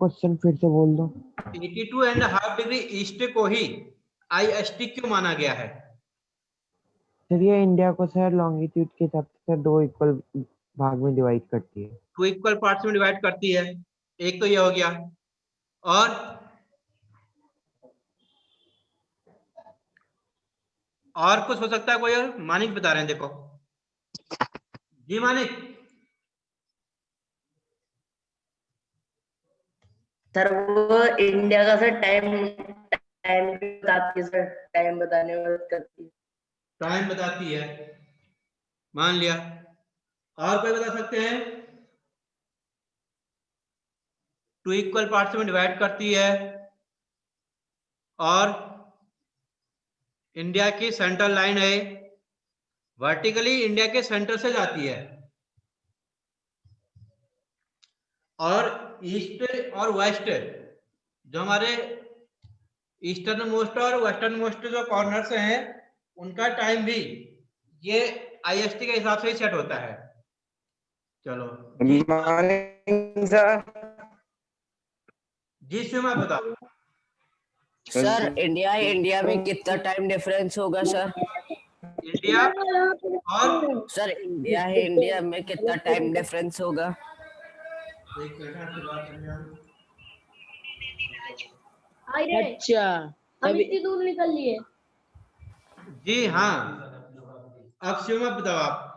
Question फिर से बोल दो। 82.5 डिग्री ईस्ट को ही IST क्यों माना गया है? सर ये इंडिया को सर लॉन्गिट्यूड के हिसाब से सर 2 इक्वल भाग में डिवाइड करती है। 2 इक्वल पार्ट्स में डिवाइड करती है। एक तो ये हो गया। और कुछ हो सकता है कोई? और मानिक बता रहे हैं, देखो जी मानिक। सर वो इंडिया का सर टाइम टाइम बताती है सर, टाइम बताने में मदद करती है। टाइम बताती है, मान लिया। और कोई बता सकते हैं? 2 इक्वल पार्ट्स में डिवाइड करती है और इंडिया की सेंट्रल लाइन है, वर्टिकली इंडिया के सेंटर से जाती है। और ईस्ट और वेस्ट जो हमारे ईस्टर्न मोस्ट और वेस्टर्न मोस्ट जो कॉर्नर्स हैं उनका टाइम भी ये IST के हिसाब से ही सेट होता है। चलो जी शिव आप बताओ। सर इंडिया में कितना टाइम डिफरेंस होगा सर? इंडिया और सर इंडिया में कितना टाइम डिफरेंस होगा? एक मिनट आपसे बात करने आ रही। अच्छा हम इतनी दूर निकल लिए। जी हाँ, अब शिव आप बताओ आप।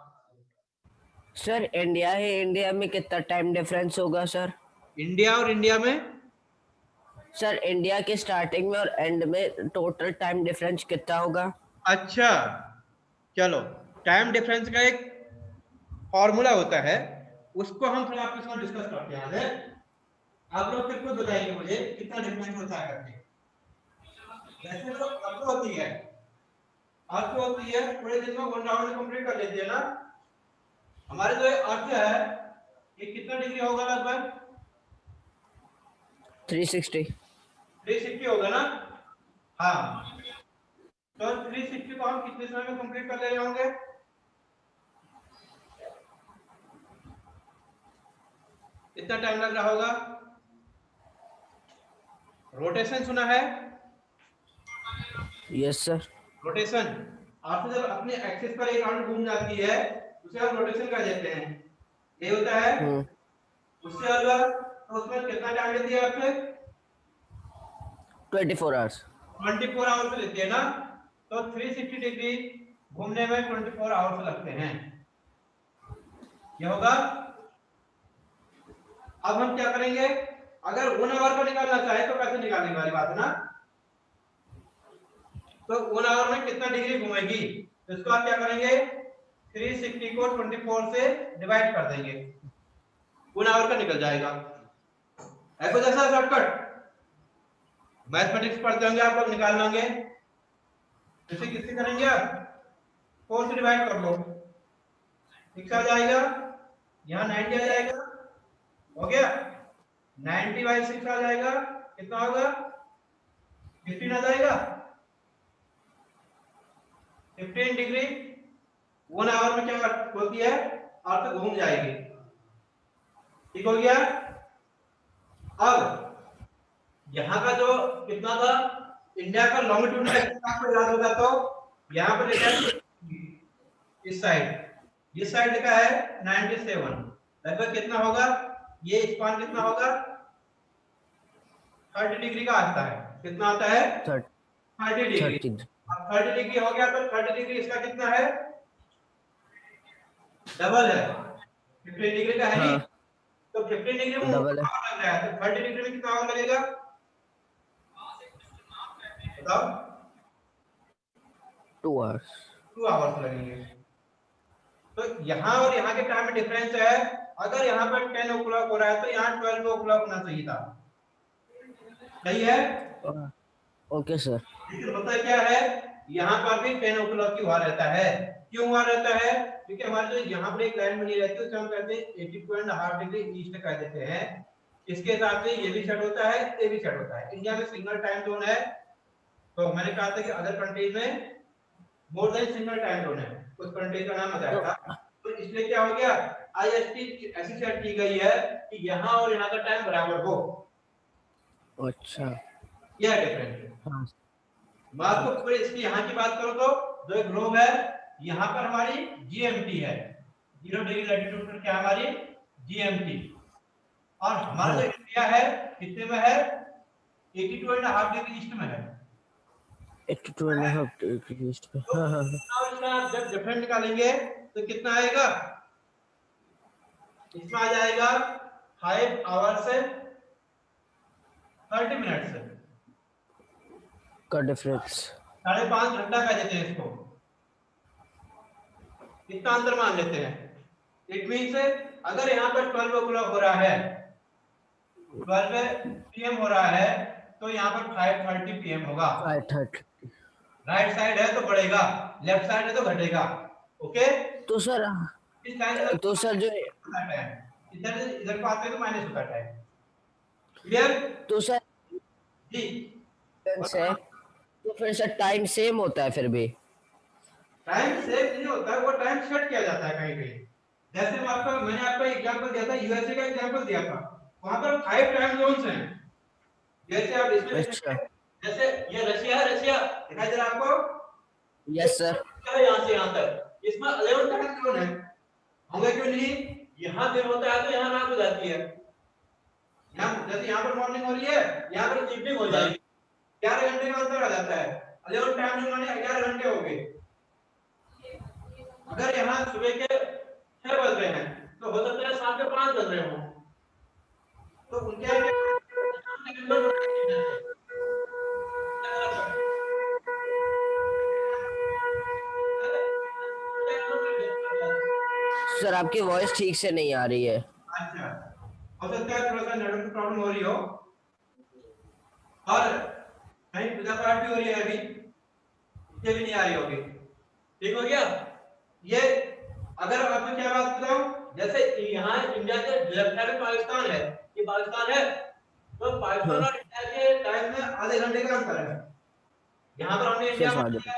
सर इंडिया में कितना टाइम डिफरेंस होगा सर? इंडिया और इंडिया में सर इंडिया के स्टार्टिंग में और एंड में टोटल टाइम डिफरेंस कितना होगा? अच्छा चलो, टाइम डिफरेंस का एक फॉर्मूला होता है, उसको हम थोड़ा आपके साथ डिस्कस करते हैं। आगे आप लोग फिर खुद बताएंगे मुझे कितना डिफरेंस होता है करके। वैसे तो अब तो होती है, आज तो होती है, थोड़े दिन में 1 राउंड कंप्लीट कर लेते हैं ना। हमारे जो अर्थ है ये कितना डिग्री होगा? लगभग 360 होगा ना। हाँ, तो 360 को हम कितने समय में कंप्लीट कर ले रहे होंगे? कितना टाइम लग रहा होगा? रोटेशन सुना है? Yes sir. रोटेशन आपसे जब अपने एक्सिस पर एक राउंड घूम जाती है उसे हम रोटेशन कह देते हैं। ये होता है। उससे अलग तो उसमें कितना टाइम लेती है आपसे? 24 आवर्स। 24 आवर्स लेती है ना। तो 360 डिग्री घूमने में 24 आवर्स लगते हैं। ये होगा। अब हम क्या करेंगे? अगर 1 आवर को निकालना चाहे तो कैसे निकालेंगे वाली बात है ना। तो 1 आवर में कितना डिग्री घूमेगी, तो इसको आप क्या करेंगे? 360 को 24 से डिवाइड कर देंगे, 1 आवर का निकल जाएगा। है कुछ ऐसा शॉर्टकट? मैथमेटिक्स पढ़ते होंगे आप लोग, निकाल लेंगे। इसे किससे करेंगे आप? 4 से डिवाइड कर लो, 6 आ जाएगा, यहाँ 90 आ जाएगा, हो गया। 90 बाई 6 आ जाएगा, कितना होगा? 15 आ जाएगा। 15 डिग्री 1 आवर में क्या होती है? अर्थ घूम जाएगी। ठीक हो गया। अब यहाँ का जो कितना था, इंडिया का लॉन्गिट्यूड आपको याद होगा तो यहाँ पर लिखा है इस साइड, ये साइड लिखा है 97, लगभग कितना होगा? ये स्पान कितना होगा? 30 डिग्री का आता है। कितना आता है? 30 डिग्री। अब 30 डिग्री हो गया तो 30 डिग्री इसका कितना है? डबल है। 15 डिग्री का है नहीं, तो 15 डिग्री में डबल है। लग रहा है, तो 30 डिग्री में कितना और लगेगा बताओ? 2 आवर्स। 2 आवर्स लगेंगे। तो यहाँ और यहाँ के टाइम में डिफरेंस है। अगर यहाँ पर 10 o'clock हो रहा है तो यहाँ 12 o'clock होना चाहिए था। सही है? Okay sir. लेकिन पता क्या है, यहाँ पर भी 10 o'clock ही हुआ रहता है। क्यों हुआ रहता है? क्योंकि हमारे जो यहाँ पर एक लाइन बनी रहती है उसे हम कहते हैं 82.5 डिग्री ईस्ट कह देते हैं। इसके हिसाब से ये भी सेट होता है, ये भी सेट होता है। इंडिया में सिंगल टाइम जोन है, तो मैंने कहा था कि अदर कंट्रीज में more than single time zone है, उस कंट्री का नाम बताया था। तो इसलिए क्या हो गया, IST ऐसी सेट की गई है कि यहाँ और यहाँ का टाइम बराबर हो। अच्छा। यह डिफरेंस। हाँ। मैं आपको पूरे इसकी यहाँ की बात करूँ तो जो ग्लोब है यहाँ पर हमारी जीएमटी है, 0 डिग्री लैटिट्यूड पर क्या हमारी जीएमटी, और हमारा हाँ। जो इंडिया है कितने में है, 82.5 डिग्री ईस्ट में है। 82.5 डिग्री ईस्ट पे। तो हाँ हाँ इसका इसका आप जब डिफरेंस निकालेंगे तो कितना आएगा, इसमें आ जाएगा 5 आवर से 30 मिनट से, का डिफरेंस। 5.5 घंटा कह देते हैं इसको, इतना अंतर मान लेते हैं। इट मीन से अगर यहाँ पर 12 o'clock हो रहा है, 12 PM हो रहा है, तो यहाँ पर 5:30 PM होगा। 5:30। राइट साइड है तो बढ़ेगा, लेफ्ट साइड है तो घटेगा। ओके, तो सर इस लाइन इधर तो सर जो होता है, इधर इधर को आते हैं तो माइनस होता है। क्लियर तो सर जी। डिफरेंस है, तो फिर सर टाइम सेम होता है फिर भी? टाइम सेव नहीं होता है, वो टाइम सेट किया जाता है कहीं कहीं। जैसे मैंने आपको एग्जांपल दिया था, यूएसए का एग्जांपल दिया था, वहां पर 5 टाइम जोन्स हैं। जैसे आप इसमें अच्छा। देखेंगे, जैसे ये रशिया है, रशिया दिखाई दे रहा है आपको, ये यस सर। यहाँ से यहाँ तक, इसमें 11 टाइम जोन है। होंगे क्यों नहीं, यहाँ दिन होता है तो यहाँ रात हो जाती है, यहाँ जैसे यहाँ पर मॉर्निंग हो रही है, यहाँ पर इवनिंग हो हाँ। जाएगी, 11 घंटे का अंतर आ जाता है। 11 टाइम जोन माने 11 घंटे हो गए। अगर यहाँ सुबह के 6 बज रहे हैं तो हो सकता है शाम के 5 बज रहे हो, तो उनके सर आपकी वॉइस ठीक से नहीं आ रही है। अच्छा, हो सकता है थोड़ा सा नेटवर्क की प्रॉब्लम हो रही हो, और कहीं पूजा पाठ भी हो रही है अभी, इससे भी नहीं आ रही होगी। ठीक हो गया ये। अगर आपको क्या बात बताऊं, जैसे यहाँ इंडिया के लेफ्ट साइड में पाकिस्तान है, ये पाकिस्तान है, तो पाकिस्तान हाँ और इंडिया के टाइम में आधे घंटे का अंतर है। यहाँ पर हमने सर इंडिया मान साढ़े। लिया,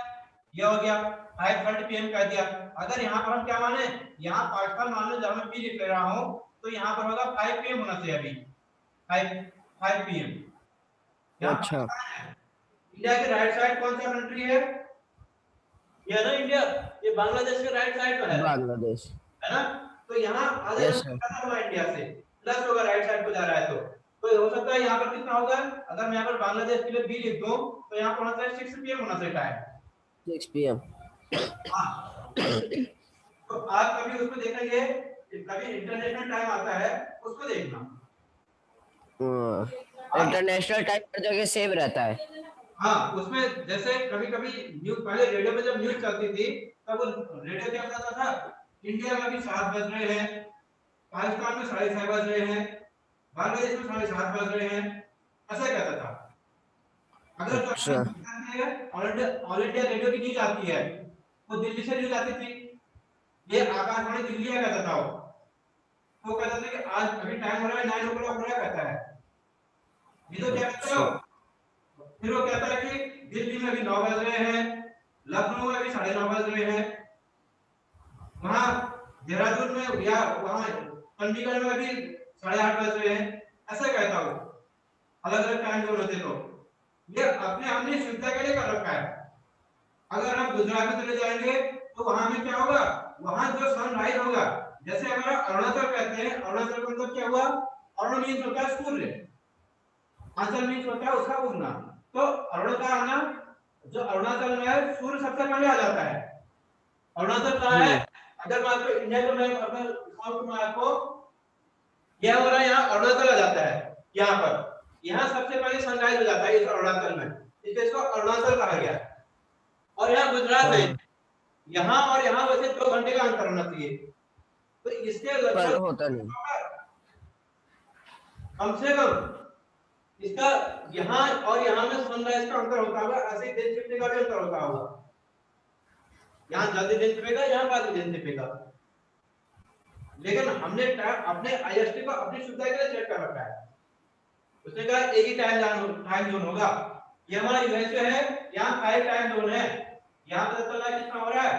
ये हो गया 5:30 PM कह दिया। अगर यहाँ पर हम क्या माने, यहाँ पाकिस्तान मान लो, जब मैं पी लिख रहा हूँ तो यहाँ पर होगा 5 PM होना चाहिए अभी, 5 PM। यहाँ अच्छा। पाकिस्तान है, इंडिया के राइट साइड कौन सा कंट्री है, ये है ना इंडिया, ये बांग्लादेश के राइट साइड में बांग्लादेश। है ना। तो यहाँ आधे यस घंटे सर। ज्यादा हुआ इंडिया से, प्लस होगा राइट साइड को जा रहा है तो हो सकता है यहाँ पर कितना होगा, अगर मैं यहाँ पर बांग्लादेश के लिए बी लिख दूं तो यहाँ पर होना चाहिए 6 PM होना चाहिए टाइम। 6 PM। हाँ, तो आप कभी उसको देखेंगे, कभी इंटरनेशनल टाइम आता है उसको देखना। इंटरनेशनल टाइम हर जगह सेम रहता है। हाँ, उसमें जैसे कभी कभी न्यूज, पहले रेडियो में जब न्यूज चलती थी तब रेडियो क्या बताता था, इंडिया में अभी 7 बज रहे हैं, पाकिस्तान में 6:30 बज रहे हैं, बांग्लादेश में 7:30 बज रहे हैं, ऐसा कहता था। अगर अच्छा। ऑल इंडिया रेडियो की न्यूज आती है, वो दिल्ली से न्यूज आती थी, ये आकाशवाणी दिल्ली का कहता था वो कहता था कि आज अभी टाइम हो रहा है 9 o'clock हो रहा है, कहता है। ये तो क्या कहता है, फिर वो कहता है कि दिल्ली में अभी 9 बज रहे हैं, लखनऊ में अभी 9:30 बज रहे हैं, वहां देहरादून में या वहां चंडीगढ़ में अभी 8:30 बज रहे हैं, ऐसा कहता हूँ। अलग अलग टाइम जोन होते तो ये अपने हमने सुविधा के लिए कर रखा है। अगर हम गुजरात में चले जाएंगे तो वहां में क्या होगा, वहां जो सनराइज होगा, जैसे हमारा अरुणाचल कहते हैं, अरुणाचल का मतलब क्या हुआ, अरुण मीन्स होता है सूर्य, आंचल मीन्स होता है उसका उगना, तो अरुण का आना, जो अरुणाचल में है सूर्य सबसे पहले आ जाता है। अरुणाचल कहाँ है, अगर मैं आपको इंडिया को मैं साउथ में आपको यह हो रहा है, यहाँ अरुणाचल आ जाता है, यहाँ पर यहाँ सबसे पहले सनराइज हो जाता है इस अरुणाचल में, इसलिए इसको अरुणाचल कहा गया। और यहाँ गुजरात है, यहाँ और यहाँ वैसे 2 घंटे का अंतर होना चाहिए, तो इसके पर लगभग होता नहीं। कम से कम इसका यहाँ और यहाँ में सनराइज का अंतर होता होगा, ऐसे दिन छिपने का भी अंतर होता होगा, यहाँ जल्दी दिन छिपेगा, यहाँ बाद में दिन छिपेगा। लेकिन हमने अपने आईएसटी को अपनी सुविधा के लिए सेट कर रखा है, उसने कहा एक ही टाइम जोन होगा। ये हमारा यूएसए है, यहाँ 5 टाइम जोन है, यहाँ पता चल रहा है कितना हो रहा है,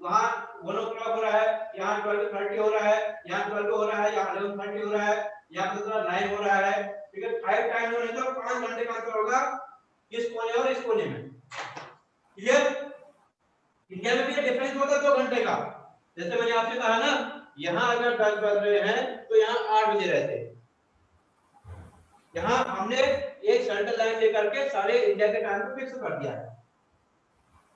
वहाँ 1 o'clock हो रहा है, यहाँ 12:30 हो रहा है, यहाँ 12 हो रहा है, यहाँ 11:30 हो रहा है, यहाँ पता चला 9 हो रहा है, ठीक है, 5 टाइम जोन है तो 5 घंटे का अंतर होगा इस कोने और इस कोने में। क्लियर? इंडिया में भी ये डिफरेंस होता है 2 घंटे का। जैसे मैंने आपसे कहा ना, यहाँ अगर 10 बज रहे हैं तो यहाँ 8 बजे रहते हैं। यहाँ हमने एक सेंट्रल लाइन लेकर के सारे इंडिया के टाइम को फिक्स कर दिया है।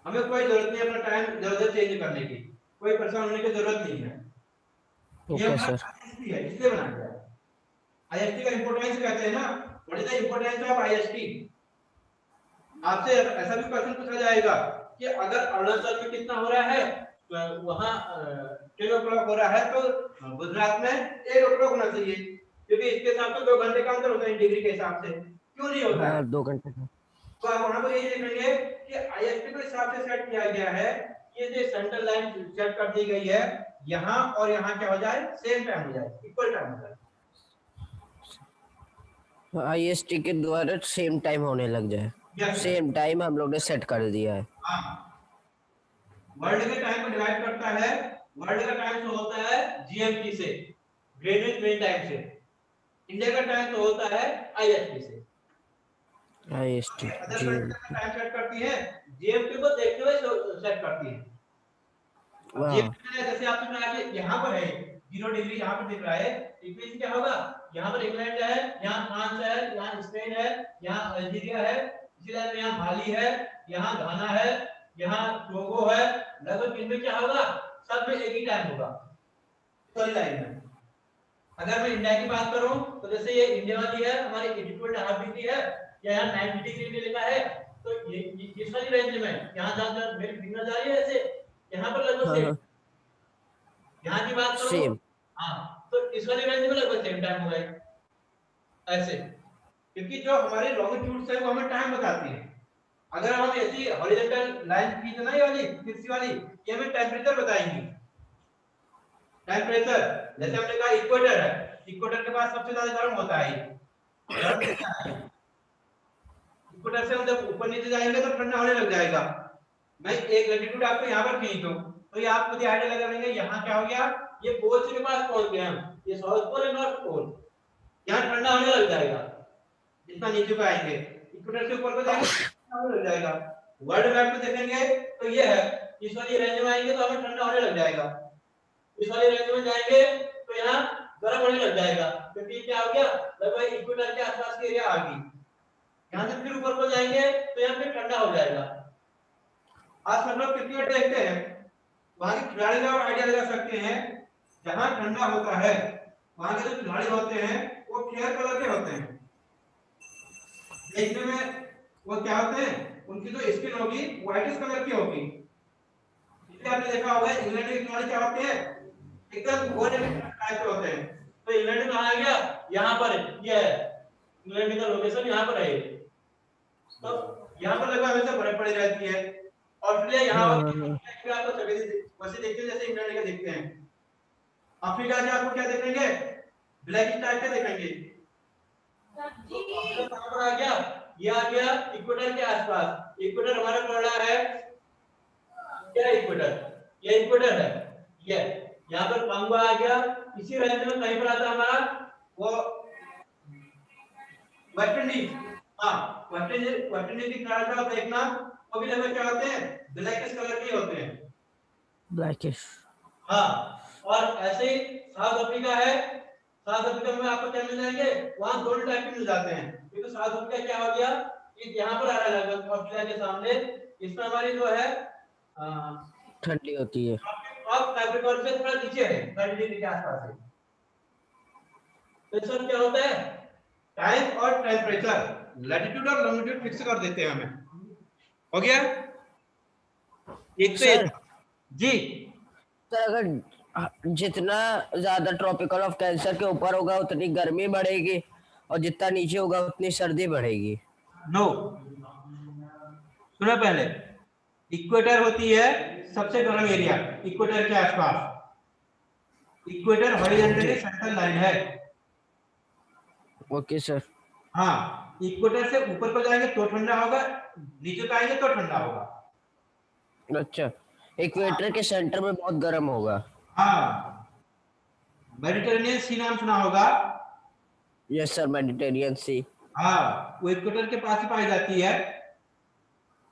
हमें कोई जरूरत नहीं अपना टाइम इधर चेंज करने की, कोई परेशान होने की जरूरत नहीं है। ये ओके हमारा सर। IST है, इसलिए बनाया गया है। IST का इंपॉर्टेंस कहते हैं ना, what is the importance of IST। आपसे ऐसा भी क्वेश्चन पूछा जाएगा कि अगर अरुणाचल में कितना हो रहा है, तो वहां 10 o'clock हो रहा है, तो गुजरात में 8 o'clock होना चाहिए, क्योंकि इसके हिसाब से 2 घंटे का अंतर होता है डिग्री के हिसाब से। क्यों नहीं होता है? हाँ 2 घंटे का। तो आप वहां पर यही देखेंगे कि IST के हिसाब से सेट किया गया है। ये जो सेंट्रल लाइन सेट कर दी गई है, यहाँ और यहाँ क्या हो जाए, सेम टाइम हो जाए, इक्वल टाइम हो जाए। IST के द्वारा सेम टाइम होने लग जाए। Yes, सेम टाइम हम लोग ने सेट कर दिया है। हाँ, वर्ल्ड के टाइम को डिवाइड करता है। वर्ल्ड का टाइम तो होता है GMT से, ग्रीनिच मीन टाइम से। इंडिया का टाइम तो होता है IST से। IST अदर जी। कंट्री का टाइम सेट करती है, GMT को देखते हुए सेट करती है। वाह। GMT में जैसे आपने कहा कि यहाँ पर है 0 डिग्री, यहाँ पर दिख रहा है, इक्वेशन क्या होगा, यहाँ पर इंग्लैंड है, यहाँ फ्रांस है, यहाँ स्पेन है, यहाँ अल्जीरिया है, इसी तरह यहाँ माली है, यहाँ घाना है, यहाँ टोगो है। लगभग इनमें क्या होगा, सब में एक ही टाइम होगा सॉरी लाइन में। अगर मैं इंडिया की बात करूं तो जैसे ये इंडिया वाली है, हमारी 82.5 डिग्री है, या यहाँ 90 डिग्री में लिखा है, तो ये इस वाली रेंज में यहाँ जहाँ मेरी फिंगर जा रही है ऐसे, यहाँ पर लगभग सेम। हाँ यहाँ की बात करूं, सेम। हाँ, तो इस वाली रेंज में लगभग सेम टाइम होगा ऐसे, क्योंकि जो हमारी लॉन्गिट्यूड्स है वो हमें टाइम बताती है। अगर हम ऐसी हॉरिजॉन्टल लाइन खींचे ना, ये वाली तिरछी वाली, ये हमें टेंपरेचर बताएंगी। टेंपरेचर जैसे हमने कहा इक्वेटर है, इक्वेटर के पास सबसे ज्यादा गर्म होता है, गर्म कितना है, इक्वेटर से हम जब ऊपर नीचे जाएंगे तो ठंडा होने लग जाएगा। मैं एक लैटिट्यूड आपको यहाँ पर खींच दूं तो ये आप मुझे आइडिया लगा लेंगे यहाँ क्या हो गया, ये पोल के पास पहुंच गए हम, ये साउथ पोल है नॉर्थ पोल, यहाँ ठंडा होने लग जाएगा। जितना नीचे पे आएंगे, इक्वेटर से ऊपर को जाएंगे ठंडा होने लग जाएगा। वर्ल्ड मैप में देखेंगे तो ये है, इस वाली रेंज में आएंगे तो हमें ठंडा होने लग जाएगा, इस वाली रेंज में जाएंगे तो यहाँ गर्म होने लग जाएगा, क्योंकि क्या हो गया, लगभग इक्वेटर के आसपास की एरिया आ गई। यहाँ से फिर ऊपर को जाएंगे तो यहाँ फिर ठंडा हो जाएगा। आज सब लोग क्रिकेट देखते हैं, वहां के खिलाड़ी का आइडिया लगा सकते हैं, जहां ठंडा होता है वहां के जो खिलाड़ी होते हैं वो फेयर कलर के होते हैं, देखने में वो क्या होते हैं, उनकी जो स्किन होगी व्हाइटिश कलर की होगी। इसलिए आपने देखा होगा इंग्लैंड के खिलाड़ी क्या होते हैं, एकदम गोरे टाइप के होते हैं। तो इंग्लैंड में कहां गया, यहाँ पर ये है इंग्लैंड का लोकेशन, यहाँ पर है। तो यहाँ पर लगभग हमेशा बर्फ पड़ी रहती है। ऑस्ट्रेलिया यहाँ आपको सफेद वैसे देखते हैं जैसे इंग्लैंड का देखते हैं। अफ्रीका में आपको क्या देखेंगे, ब्लैक टाइप के देखेंगे। तो कहां पर आ गया, ये आ गया इक्वेटर के आसपास। इक्वेटर हमारा पड़ रहा है क्या, इक्वेटर, ये इक्वेटर है, ये यहाँ पर पंगुआ आ गया। इसी रेंज में कहीं पर आता है हमारा वो वेस्ट इंडीज। हाँ, वेस्ट इंडीज की खिलाड़ी आप देखना, वो भी लगभग क्या होते हैं, ब्लैकिश कलर के होते हैं, ब्लैकिश। हाँ। और ऐसे ही साउथ अफ्रीका है, साउथ अफ्रीका में आपको क्या मिल जाएंगे, वहां गोल्ड टाइप के मिल जाते हैं, क्योंकि साउथ अफ्रीका क्या हो गया, ये यहाँ पर आ रहा है लगभग ऑस्ट्रेलिया के सामने। इसमें हमारी जो है ठंडी होती है, अब कैप्रिकॉर्न से थोड़ा नीचे है 30 डिग्री के आसपास है। तो सर क्या होता है, टाइम और टेंपरेचर, लैटिट्यूड और लॉन्गिट्यूड फिक्स कर देते हैं हमें। हो गया एक तो सर। जी सर अगर जितना ज्यादा ट्रॉपिकल ऑफ कैंसर के ऊपर होगा उतनी गर्मी बढ़ेगी, और जितना नीचे होगा उतनी सर्दी बढ़ेगी। नो, सुनो पहले, इक्वेटर होती है सबसे गर्म एरिया, इक्वेटर के आसपास, इक्वेटर हॉरिजॉन्टली सेंट्रल लाइन है। Okay sir. हाँ, इक्वेटर से ऊपर को जाएंगे तो ठंडा होगा, नीचे को आएंगे तो ठंडा होगा। अच्छा, इक्वेटर के सेंटर में बहुत गर्म होगा। हाँ, मेडिटेरेनियन सी नाम सुना होगा, यस सर, मेडिटेरियन सी। हाँ, वो इक्वेटर के पास ही पाई जाती है।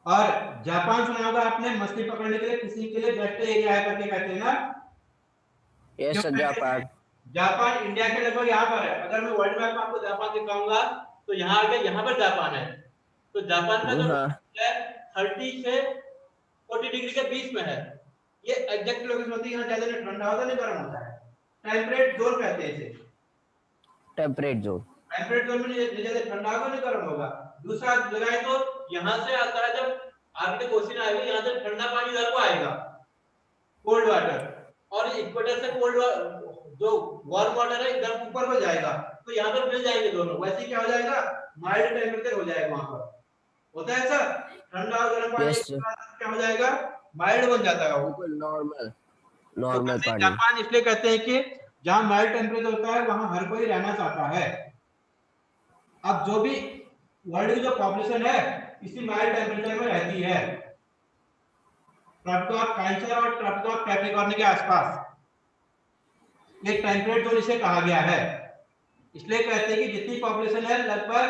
और जापान सुना होगा आपने, मछली पकड़ने के लिए किसी के लिए बेस्ट एरिया है करके कहते हैं ना। यस क्यों सर, कहते हैं? जापान। जापान इंडिया के लगभग यहाँ पर है। अगर मैं वर्ल्ड मैप में आपको जापान दिखाऊंगा तो यहाँ आगे यहाँ पर जापान है। तो जापान का जो हाँ। है 30 से 40 डिग्री के बीच में है। ये एग्जैक्ट लोकेशन होती है, यहाँ ज्यादा नहीं ठंडा होता नहीं गर्म होता है। टेम्परेट जोन कहते हैं इसे। Temperate zone. टेम्परेट जोन में नहीं ज्यादा ठंडा होगा नहीं गर्म होगा। दूसरा जगह है तो यहाँ से आता है, जब आपके क्वेश्चन आएगा यहाँ से ठंडा पानी इधर को आएगा, कोल्ड वाटर, और इक्वेटर से कोल्ड जो वार्म वाटर है इधर ऊपर को जाएगा, तो यहाँ पर मिल जाएंगे दोनों। वैसे क्या हो जाएगा, माइल्ड टेम्परेचर हो जाएगा। वहां पर होता है सर, ठंडा और गर्म पानी यस सर, क्या हो जाएगा, माइल्ड बन जाता है वो। बिल्कुल नॉर्मल, तो नॉर्मल वैसे पानी। जापान इसलिए कहते हैं कि जहां माइल्ड टेम्परेचर होता है वहां हर कोई रहना चाहता है। अब जो भी वर्ल्ड की जो पॉपुलेशन है इसी माइल्ड टेम्परेचर में रहती है, ट्रॉपिक ऑफ कैंसर और ट्रॉपिक ऑफ कैप्रिकॉर्न के आसपास। ये टेम्परेट जोन इसे कहा गया है। इसलिए कहते हैं कि जितनी पॉपुलेशन है लगभग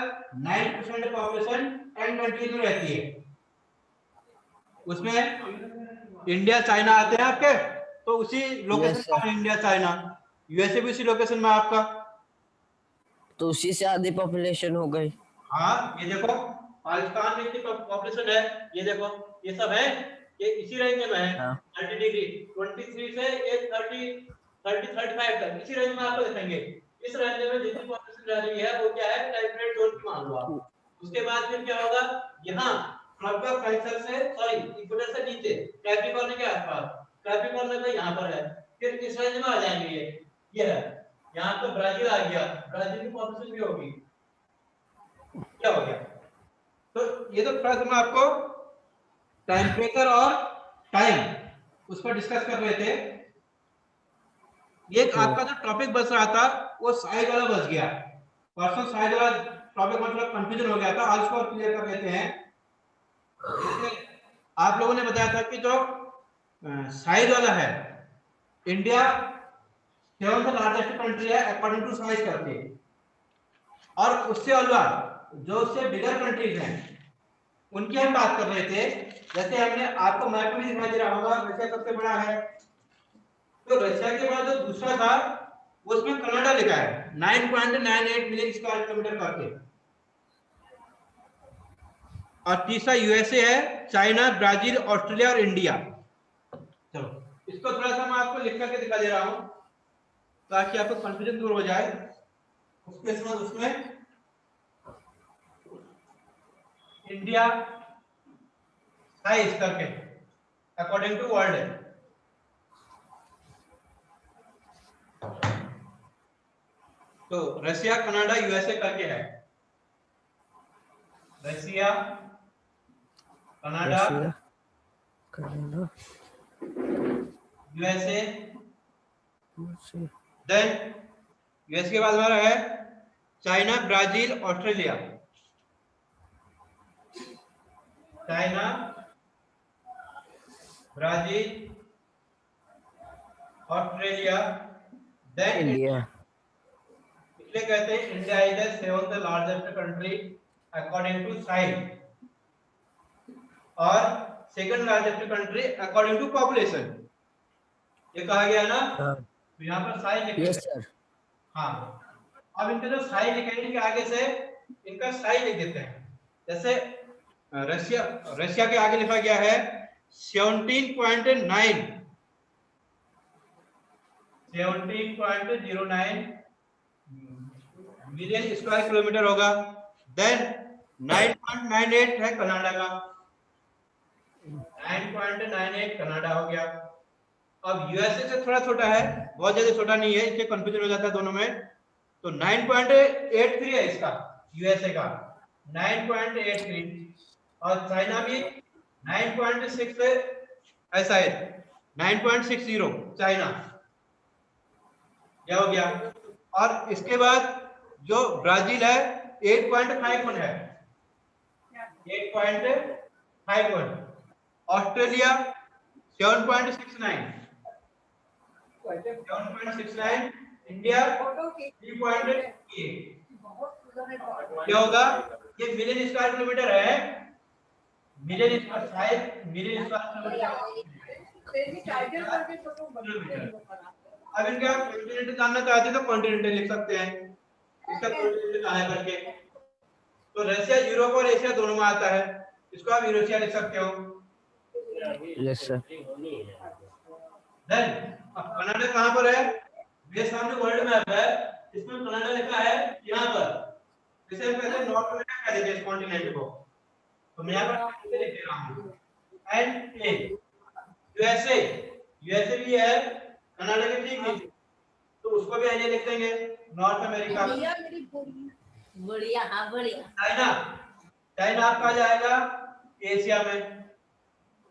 9% पॉपुलेशन 10 कंट्रीज में रहती है। उसमें इंडिया चाइना आते हैं आपके, तो उसी लोकेशन Yes, sir. पर इंडिया चाइना, यूएसए भी उसी लोकेशन में आपका। तो उसी से आधी पॉपुलेशन हो गई। हाँ, ये देखो पाकिस्तान में इतनी पॉपुलेशन है, ये देखो ये सब है, ये इसी रेंज में है। हाँ। 30 डिग्री 23 से ये 35 तक इसी रेंज में आपको दिखेंगे। इस रेंज में जितनी पॉपुलेशन रह रही है वो क्या है, टेम्परेट जोन की मान लो आप। उसके बाद फिर क्या होगा, यहाँ ट्रॉपिक कैंसर से सॉरी इक्वेटर से नीचे कैप्रिकॉर्न के आसपास, कैप्रिकॉर्न में यहाँ पर है, फिर इस रेंज में आ जाएंगे। ये है, यहाँ तो ब्राजील आ गया, ब्राजील की पॉपुलेशन भी होगी। क्या हो गया, तो ये तो थोड़ा सा मैं आपको टेम्परेचर और टाइम उस पर डिस्कस कर रहे थे। ये आपका जो टॉपिक बच रहा था वो साइज वाला बच गया। परसों साइज वाला टॉपिक मतलब कंफ्यूजन हो गया था, आज उसको क्लियर कर लेते हैं। जैसे आप लोगों ने बताया था कि जो साइज वाला है, इंडिया 7th लार्जेस्ट कंट्री है अकॉर्डिंग टू साइज करके, और उससे अलग जो उससे बिगर कंट्रीज हैं उनकी हम बात कर रहे थे। जैसे हमने आपको मैप में दिखाई दे रहा होगा, रशिया सबसे बड़ा है, तो रशिया के बाद जो दूसरा था उसमें कनाडा लिखा है 9.98 मिलियन स्क्वायर किलोमीटर करके, और तीसरा यूएसए है, चाइना, ब्राजील, ऑस्ट्रेलिया और इंडिया। चलो इसको थोड़ा सा मैं आपको लिख करके दिखा दे रहा हूं ताकि आपको कंफ्यूजन दूर हो जाए। उसके बाद उसमें इंडिया साइज करके अकॉर्डिंग टू वर्ल्ड है। तो रशिया, कनाडा, यूएसए करके है। Russia, Canada, USA, then US के बाद हमारा है China, Brazil, Australia. China, Brazil, Australia, then India. इसलिए कहते हैं India is the 7th largest country according to size, और second largest country according to population. ये कहा गया ना, तो यहाँ पर साइज लिखेंगे। Yes sir. हाँ, अब इनका जो साइज लिखेंगे आगे से इनका साइज लिख देते हैं। जैसे रशिया के आगे लिखा गया है 17.09 मिलियन स्क्वायर किलोमीटर होगा। देन 9.98 है कनाडा का, 9.98 कनाडा हो गया। अब यूएसए से थोड़ा छोटा है, बहुत ज्यादा छोटा नहीं है, इसलिए कंफ्यूजन हो जाता है दोनों में। तो 9.83 है इसका, यूएसए का 9.83, और चाइना भी 9.6 है, ऐसा है 9.60 चाइना, क्या हो गया। और इसके बाद जो ब्राजील है 8.51 है, 8.51, ऑस्ट्रेलिया 7.69, इंडिया 3.8, क्या होगा, ये मिलियन स्क्वायर किलोमीटर है, मिलियन स्क्वायर शायद मिलियन स्क्वायर किलोमीटर। अब इनका कॉन्टिनेंट जानना चाहते हैं तो कॉन्टिनेंट लिख सकते हैं, इसका कॉन्टिनेंट कहाँ है करके। तो रशिया यूरोप और एशिया दोनों में आता है, इसको आप यूरेशिया लिख सकते हो। Yes sir. देन अब कनाडा कहाँ पर है, मेरे सामने वर्ल्ड मैप है, इसमें कनाडा लिखा है यहाँ पर, इसे हम कहते हैं नॉर्थ अमेरिका कह देते हैं इस कॉन्टिनेंट को, तो मैं यहाँ पर लिख दे रहा हूँ एंड ए। यूएसए, यूएसए भी है कनाडा के ठीक नीचे, तो उसको भी ऐसे लिख देंगे नॉर्थ अमेरिका। बढ़िया, हाँ बढ़िया। चाइना, चाइना आपका जाएगा एशिया में।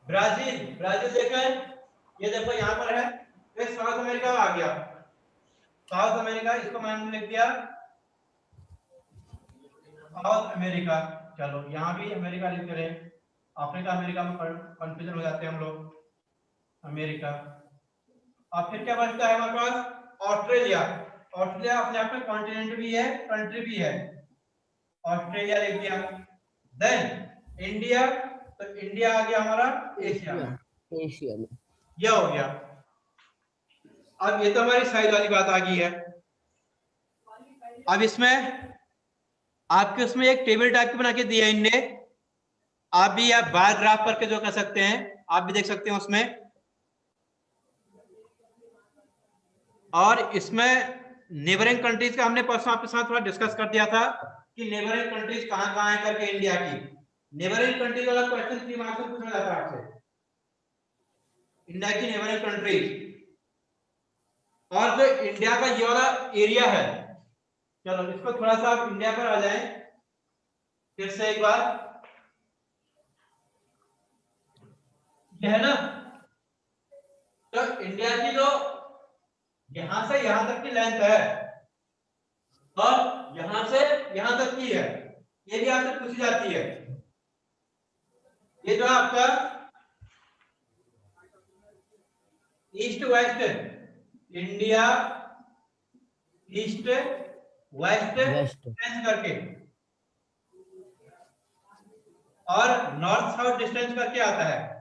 ब्राजील, ब्राजील देखें, ये देखो यहाँ पर है, ये साउथ अमेरिका में आ गया, साउथ अमेरिका, इसको मैंने लिख दिया साउथ अमेरिका। चलो यहाँ भी अमेरिका लिख रहे हैं, अफ्रीका अमेरिका में कंफ्यूजन हो जाते हैं हम लोग, अमेरिका। अब फिर क्या बचता है हमारे पास, ऑस्ट्रेलिया। ऑस्ट्रेलिया अपने आप में कॉन्टिनेंट भी है, कंट्री भी है, ऑस्ट्रेलिया लिख दिया। देन इंडिया, तो इंडिया आ गया हमारा एशिया में, एशिया में, यह हो गया। अब ये तो हमारी साइज वाली बात आ गई है। अब इसमें आपके उसमें एक टेबल टाइप की बना के दिया इनने, आप भी आप बार ग्राफ करके जो कर सकते हैं, आप भी देख सकते हैं उसमें। और इसमें नेबरिंग कंट्रीज का हमने परसों आपके साथ थोड़ा डिस्कस कर दिया था कि नेबरिंग कंट्रीज कहां कहां है करके इंडिया की। नेबरिंग कंट्रीज वाला क्वेश्चन 3 मार्क्स में पूछा जाता है आपसे, इंडिया की नेबरिंग कंट्रीज। और जो इंडिया का ये वाला एरिया है, चलो इसको थोड़ा सा आप इंडिया पर आ जाएं फिर से एक बार, ये है ना, तो इंडिया की जो यहां से यहां तक की लेंथ है और यहां से यहां तक की है, ये भी आपसे पूछी जाती है। ये जो आपका east west, India east west distance करके और नॉर्थ साउथ डिस्टेंस करके आता है,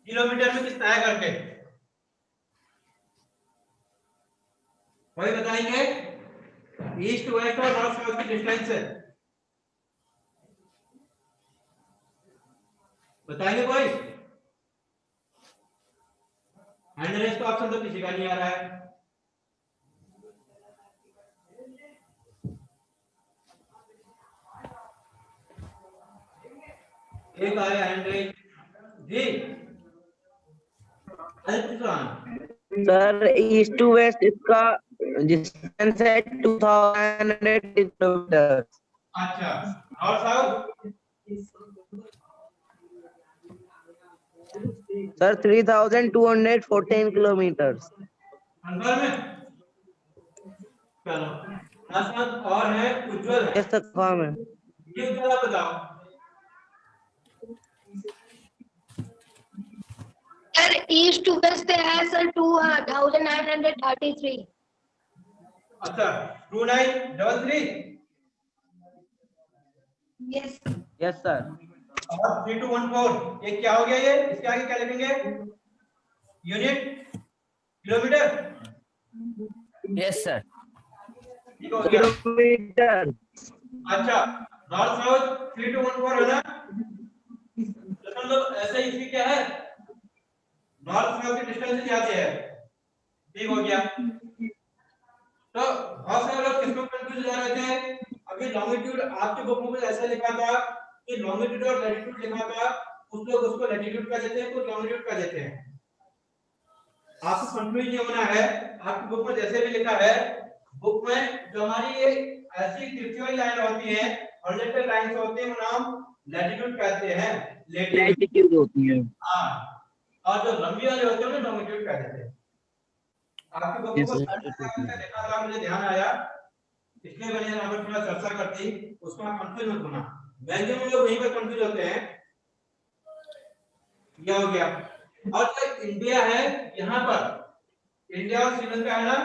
किलोमीटर में कितना है करके वही बताएंगे, ईस्ट वेस्ट और नॉर्थ साउथ की डिस्टेंस बताएंगे कोई? हैंड रेस का ऑप्शन तो किसी का नहीं आ रहा है। एक आया हैंड रेस जी, सर ईस्ट टू वेस्ट इसका डिस्टेंस है 2000 किलोमीटर। अच्छा, और साउथ सर 3214 किलोमीटर। अंदर में चलो नासमत और है उज्जवल है, यस सर फॉर्म है। ये उज्जवल आप बताओ। सर ईस्ट टू वेस्ट है सर 2933। अच्छा 2933 यस यस सर। और 3214 ये क्या हो गया, ये इसके आगे क्या लिखेंगे, यूनिट किलोमीटर। Yes sir. ठीक हो गया। किलोमीटर। अच्छा नॉर्थ साउथ 3214 है ना, मतलब ऐसे ही इसकी क्या है, नॉर्थ साउथ की डिस्टेंस ज्यादा है, ठीक हो गया। तो बहुत सारे लोग किसको कंफ्यूज हो रहे थे, अभी लॉन्गिट्यूड आपके बुक में ऐसा लिखा था कि लॉन्गिट्यूड और लैटिट्यूड लिखा था, कुछ लोग उसको लैटिट्यूड का देते हैं, कुछ लॉन्गिट्यूड का देते हैं। आपको कंफ्यूज नहीं होना है, आपकी बुक में जैसे भी लिखा है, बुक में जो हमारी ये ऐसी तिरछी लाइन होती है, हॉरिजॉन्टल लाइंस होती है, वो नाम लैटिट्यूड कहते हैं, लैटिट्यूड होती है। हां, और जो लंबी वाले होते हैं उन्हें लॉन्गिट्यूड कहते हैं। आपकी बुक को देखा था, मुझे ध्यान आया, इसलिए मैंने यहाँ पर थोड़ा चर्चा करती, उसको आप कंफ्यूज मत होना, मैक्सिमम लोग वहीं पर कंफ्यूज होते हैं। यह हो गया। और जो इंडिया है, यहाँ पर इंडिया और श्रीलंका है ना,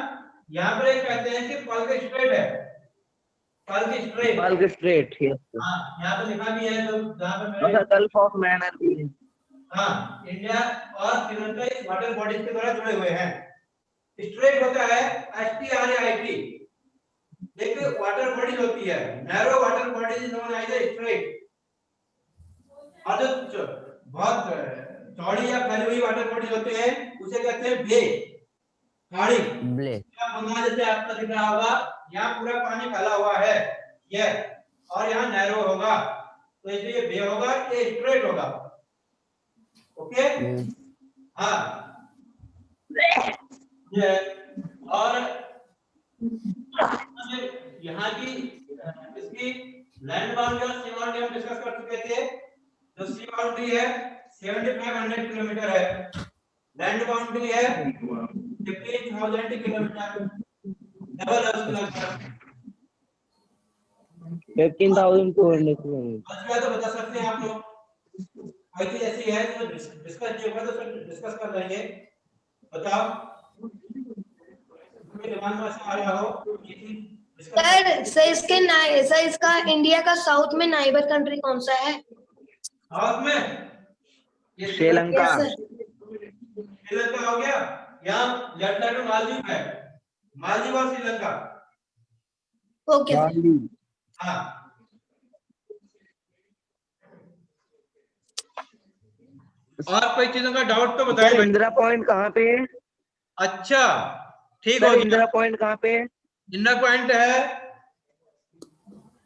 यहाँ पर एक कहते हैं कि पल्क स्ट्रेट है, पल्क स्ट्रेट। बल्क स्ट्रेट, यस हाँ, यहाँ पे लिखा भी है, जो जहाँ पे मेरे सर। गल्फ ऑफ मैनर भी है। हाँ, इंडिया और श्रीलंका इस वाटर बॉडीज के द्वारा जुड़े हुए हैं। स्ट्रेट होता है STRAIT, एक वाटर बॉडी होती है, narrow water body is known as strait. और जो बहुत चौड़ी या फैली हुई वाटर बॉडी होते हैं उसे कहते हैं बे, खाड़ी। ब्ले बंगाल जैसे आपका दिख रहा होगा, यहाँ पूरा पानी फैला हुआ है ये, और यहाँ नैरो होगा, तो इसलिए बे होगा, ये स्ट्रेट होगा। ओके, हाँ ये। और यहाँ की इसकी लैंड बाउंड्री और सी बाउंड्री हम डिस्कस कर चुके थे। जो सी बाउंड्री है 7500 किलोमीटर है, लैंड बाउंड्री है 15,000 किलोमीटर, डबल है उसकी लगभग। 15,200 अच्छा तो बता सकते हैं आप लोग, कोई चीज ऐसी है जो डिस्कस नहीं हुआ तो फिर डिस्कस कर लेंगे। बताओ, मेरे दिमाग में ऐसा आ रहा हो ये चीज डिस्कस। सर इसका इंडिया का साउथ में नाइबर कंट्री कौन सा है? साउथ में ये श्रीलंका। Yes sir. श्रीलंका हो गया, यहाँ लेफ्ट साइड में मालदीव है, मालदीव और श्रीलंका। Okay sir. हाँ, और कोई चीजों का डाउट तो बताइए। इंदिरा पॉइंट कहाँ पे है? अच्छा ठीक हो सर गया। इंदिरा पॉइंट कहाँ पे है? इंडा पॉइंट है,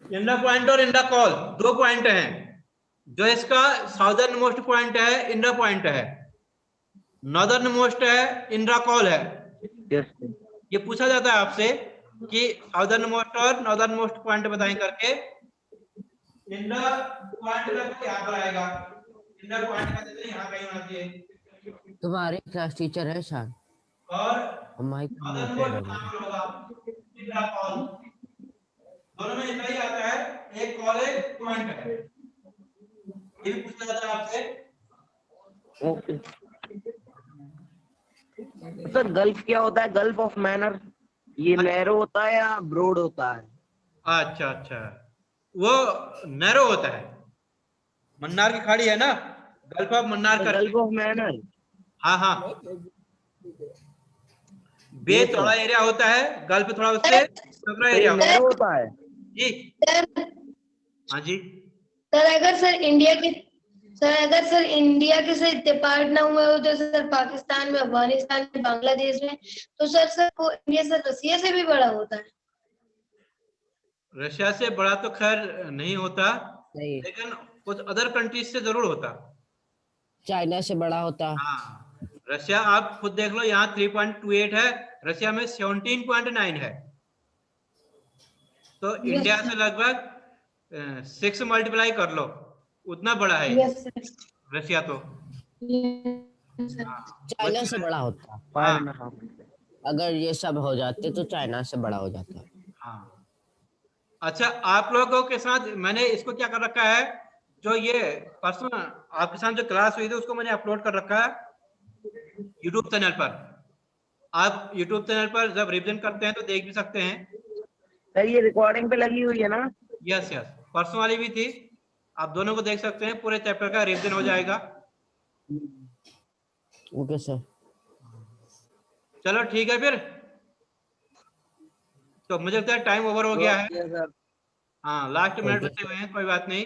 इंडा पॉइंट और इंडा कॉल दो पॉइंट हैं। जो इसका साउदर्न मोस्ट पॉइंट है इंडा पॉइंट है, नॉर्दर्न मोस्ट है इंडा कॉल है। यस ये पूछा जाता है आपसे कि साउदर्न मोस्ट और नॉर्दर्न मोस्ट पॉइंट बताएं करके। इंडा पॉइंट का यहाँ पर आएगा, इंडा पॉइंट का जैसे यहाँ कहीं होना चाहिए, तुम्हारी क्लास टीचर है शान और माइक नॉर्दर्न मोस्ट कहाँ पर होगा, इंडा कॉल। दोनों में इतना ही आता है, एक कॉल है एक पॉइंट है। ये भी पूछा जाता है आपसे। Okay sir. गल्फ क्या होता है? गल्फ ऑफ मैनर ये नैरो होता है या ब्रॉड होता है? अच्छा अच्छा, वो नैरो होता है, मन्नार की खाड़ी है ना, गल्फ ऑफ मन्नार करके। Gulf of manner. हाँ हाँ, बे थोड़ा एरिया होता है, गल्फ थोड़ा उससे छोटा एरिया होता है। नैरो होता है जी हाँ जी। अगर सर इंडिया के से इत्तेफाक ना हुए हो तो सर पाकिस्तान में, अफगानिस्तान में, बांग्लादेश में, तो सर वो इंडिया सर रसिया से भी बड़ा होता है। रशिया से बड़ा तो खैर नहीं होता, नहीं, लेकिन कुछ अदर कंट्रीज से जरूर होता। चाइना से बड़ा होता। हाँ, रशिया आप खुद देख लो, यहाँ 3.28 है, रशिया में 17.9 है। तो इंडिया से लगभग 6 मल्टीप्लाई कर लो, उतना बड़ा है रशिया तो। चाइना से बड़ा होता। हाँ अगर ये सब हो जाते तो चाइना से बड़ा हो जाता। हाँ। अच्छा, आप लोगों के साथ मैंने इसको क्या कर रखा है, जो ये परसों आपके साथ जो क्लास हुई थी उसको मैंने अपलोड कर रखा है यूट्यूब चैनल पर। आप यूट्यूब चैनल पर जब रिवीजन करते हैं तो देख भी सकते हैं। सर ये रिकॉर्डिंग पे लगी हुई है ना? यस यस, परसों वाली भी थी, आप दोनों को देख सकते हैं, पूरे चैप्टर का रिवीजन हो जाएगा। Okay sir. चलो ठीक है फिर, तो मुझे लगता है टाइम ओवर हो गया है। हाँ, लास्ट मिनट बचे हुए हैं, कोई बात नहीं।